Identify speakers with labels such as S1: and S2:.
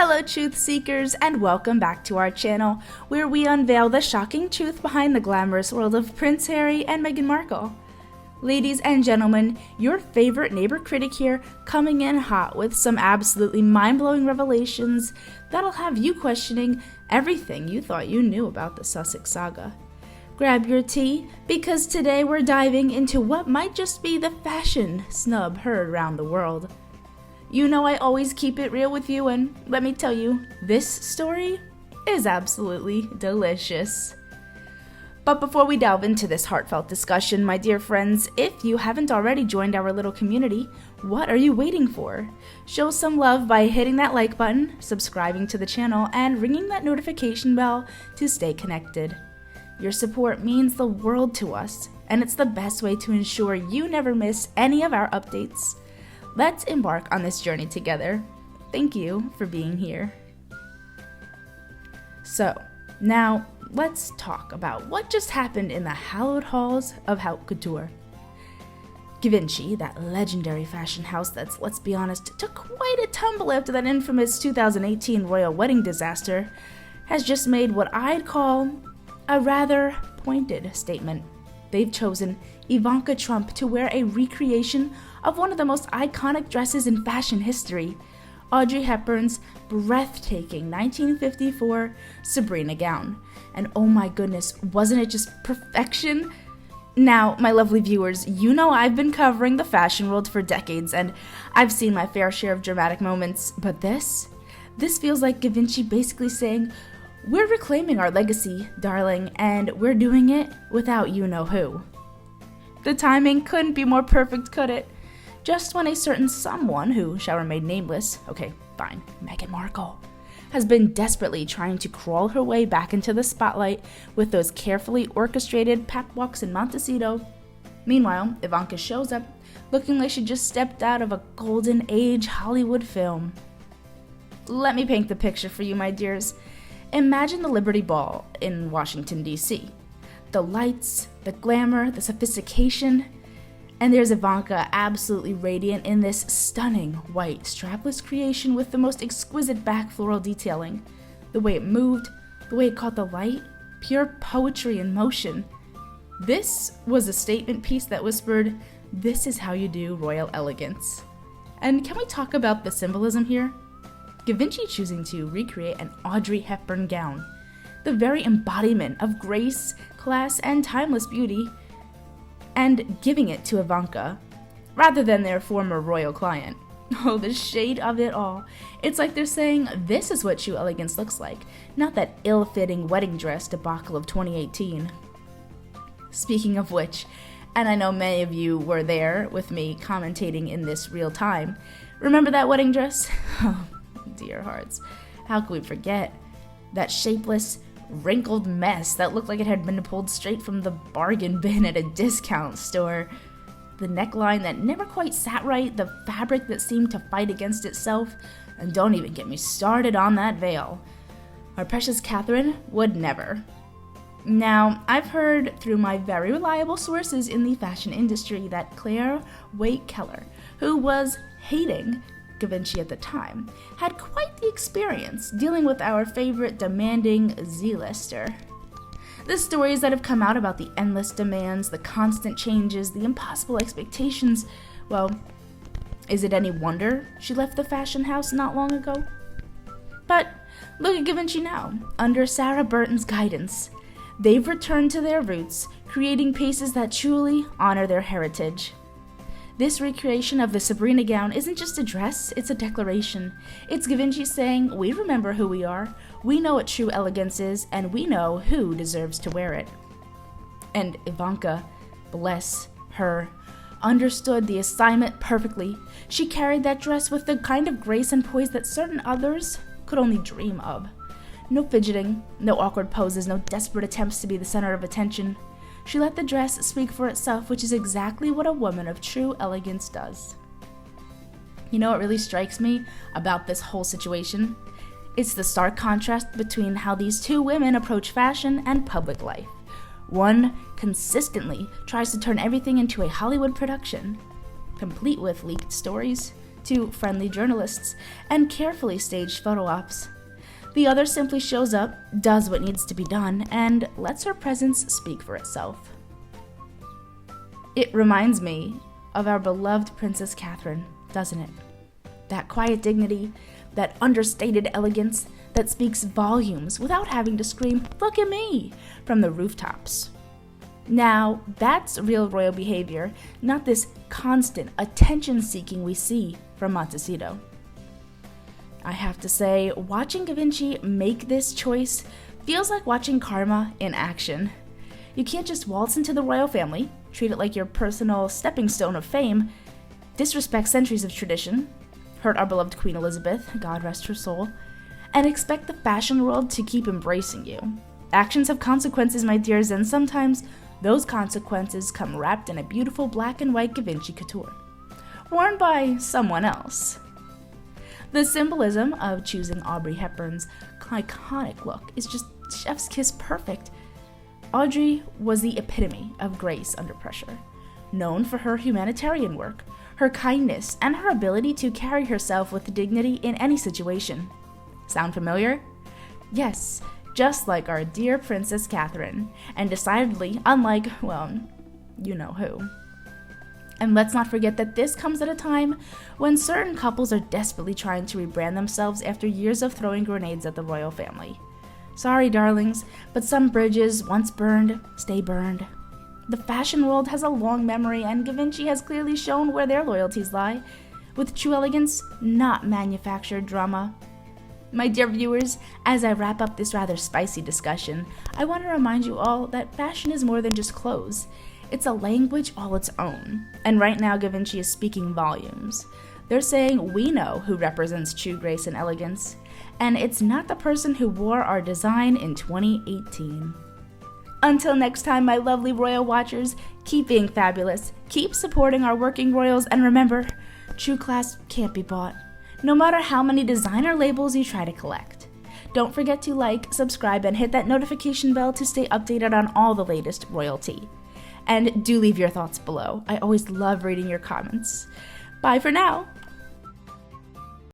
S1: Hello truth seekers, and welcome back to our channel where we unveil the shocking truth behind the glamorous world of Prince Harry and Meghan Markle. Ladies and gentlemen, your favorite neighbor critic here, coming in hot with some absolutely mind-blowing revelations that'll have you questioning everything you thought you knew about the Sussex saga. Grab your tea, because today we're diving into what might just be the fashion snub heard around the world. You know I always keep it real with you, and let me tell you, this story is absolutely delicious. But before we delve into this heartfelt discussion, my dear friends, if you haven't already joined our little community, what are you waiting for? Show some love by hitting that like button, subscribing to the channel, and ringing that notification bell to stay connected. Your support means the world to us, and it's the best way to ensure you never miss any of our updates. Let's embark on this journey together. Thank you for being here. So, now let's talk about what just happened in the hallowed halls of haute couture. Givenchy, that legendary fashion house that's, let's be honest, took quite a tumble after that infamous 2018 royal wedding disaster, has just made what I'd call a rather pointed statement. They've chosen Ivanka Trump to wear a recreation of one of the most iconic dresses in fashion history, Audrey Hepburn's breathtaking 1954 Sabrina gown. And oh my goodness, wasn't it just perfection? Now, my lovely viewers, you know I've been covering the fashion world for decades, and I've seen my fair share of dramatic moments, but this feels like Givenchy basically saying, we're reclaiming our legacy, darling, and we're doing it without you-know-who. The timing couldn't be more perfect, could it? Just when a certain someone, who shall remain nameless, okay, fine, Meghan Markle, has been desperately trying to crawl her way back into the spotlight with those carefully orchestrated pap walks in Montecito. Meanwhile, Ivanka shows up, looking like she just stepped out of a golden age Hollywood film. Let me paint the picture for you, my dears. Imagine the Liberty Ball in Washington, D.C. The lights, the glamour, the sophistication, and there's Ivanka absolutely radiant in this stunning white strapless creation with the most exquisite back floral detailing. The way it moved, the way it caught the light, pure poetry in motion. This was a statement piece that whispered, this is how you do royal elegance. And can we talk about the symbolism here? Givenchy choosing to recreate an Audrey Hepburn gown, the very embodiment of grace, class, and timeless beauty, and giving it to Ivanka, rather than their former royal client. Oh, the shade of it all. It's like they're saying, this is what true elegance looks like, not that ill-fitting wedding dress debacle of 2018. Speaking of which, and I know many of you were there with me commentating in this real time, remember that wedding dress? Oh, dear hearts, how could we forget? That shapeless, wrinkled mess that looked like it had been pulled straight from the bargain bin at a discount store. The neckline that never quite sat right, the fabric that seemed to fight against itself, and don't even get me started on that veil. Our precious Catherine would never. Now, I've heard through my very reliable sources in the fashion industry that Claire Waite-Keller, who was hating Givenchy at the time, had quite the experience dealing with our favorite demanding Z-lister. The stories that have come out about the endless demands, the constant changes, the impossible expectations, well, is it any wonder she left the fashion house not long ago? But look at Givenchy now, under Sarah Burton's guidance. They've returned to their roots, creating pieces that truly honor their heritage. This recreation of the Sabrina gown isn't just a dress, it's a declaration. It's Givenchy saying, we remember who we are, we know what true elegance is, and we know who deserves to wear it. And Ivanka, bless her, understood the assignment perfectly. She carried that dress with the kind of grace and poise that certain others could only dream of. No fidgeting, no awkward poses, no desperate attempts to be the center of attention. She let the dress speak for itself, which is exactly what a woman of true elegance does. You know what really strikes me about this whole situation? It's the stark contrast between how these two women approach fashion and public life. One consistently tries to turn everything into a Hollywood production, complete with leaked stories, to friendly journalists and carefully staged photo ops. The other simply shows up, does what needs to be done, and lets her presence speak for itself. It reminds me of our beloved Princess Catherine, doesn't it? That quiet dignity, that understated elegance that speaks volumes without having to scream, "Look at me!" from the rooftops. Now, that's real royal behavior, not this constant attention-seeking we see from Montecito. I have to say, watching Givenchy make this choice feels like watching karma in action. You can't just waltz into the royal family, treat it like your personal stepping stone of fame, disrespect centuries of tradition, hurt our beloved Queen Elizabeth, God rest her soul, and expect the fashion world to keep embracing you. Actions have consequences, my dears, and sometimes those consequences come wrapped in a beautiful black and white Givenchy couture, worn by someone else. The symbolism of choosing Audrey Hepburn's iconic look is just chef's kiss perfect. Audrey was the epitome of grace under pressure, known for her humanitarian work, her kindness, and her ability to carry herself with dignity in any situation. Sound familiar? Yes, just like our dear Princess Catherine, and decidedly unlike, well, you know who. And let's not forget that this comes at a time when certain couples are desperately trying to rebrand themselves after years of throwing grenades at the royal family. Sorry, darlings, but some bridges, once burned, stay burned. The fashion world has a long memory, and Givenchy has clearly shown where their loyalties lie, with true elegance, not manufactured drama. My dear viewers, as I wrap up this rather spicy discussion, I want to remind you all that fashion is more than just clothes. It's a language all its own, and right now Givenchy is speaking volumes. They're saying we know who represents true grace and elegance, and it's not the person who wore our design in 2018. Until next time, my lovely royal watchers, keep being fabulous, keep supporting our working royals, and remember, true class can't be bought, no matter how many designer labels you try to collect. Don't forget to like, subscribe, and hit that notification bell to stay updated on all the latest royalty. And do leave your thoughts below. I always love reading your comments. Bye for now.